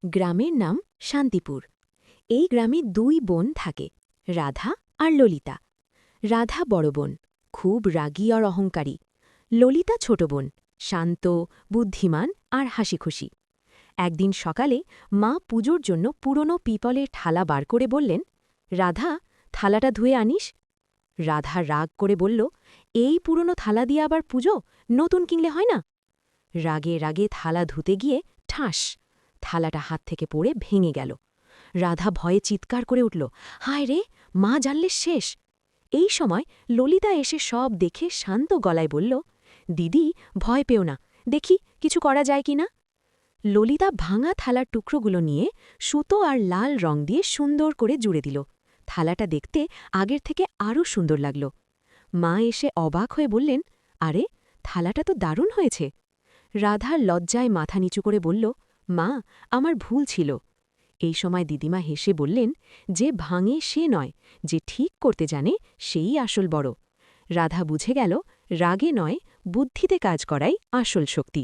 গ্রামের নাম শান্তিপুর। এই গ্রামে দুই বোন থাকে, রাধা আর ললিতা। রাধা বড় বোন, খুব রাগী আর অহংকারী। ললিতা ছোট বোন, শান্ত, বুদ্ধিমান আর হাসিখুশি। একদিন সকালে মা পুজোর জন্য পুরনো পিপলের থালা বার করে বললেন, রাধা, থালাটা ধুয়ে আনিস। রাধা রাগ করে বলল, এই পুরনো থালা দিয়ে আবার পুজো, নতুন কিনলে হয় না? রাগে রাগে থালা ধুতে গিয়ে ঠাস, থালাটা হাত থেকে পড়ে ভেঙে গেল। রাধা ভয়ে চিৎকার করে উঠল, হায় রে, মা জানলে শেষ। এই সময় ললিতা এসে সব দেখে শান্ত গলায় বলল, দিদি, ভয় পেও না, দেখি কিছু করা যায় কি না। ললিতা ভাঙা থালার টুকরোগুলো নিয়ে সুতো আর লাল রং দিয়ে সুন্দর করে জুড়ে দিল। থালাটা দেখতে আগের থেকে আরও সুন্দর লাগল। মা এসে অবাক হয়ে বললেন, আরে, থালাটা তো দারুণ হয়েছে। রাধার লজ্জায় মাথা নিচু করে বলল, মা, আমার ভুল ছিল। এই সময় দিদিমা হেসে বললেন, যে ভাঙে সে নয়, যে ঠিক করতে জানে সেই আসল বড়। রাধা বুঝে গেল, রাগে নয়, বুদ্ধিতে কাজ করাই আসল শক্তি।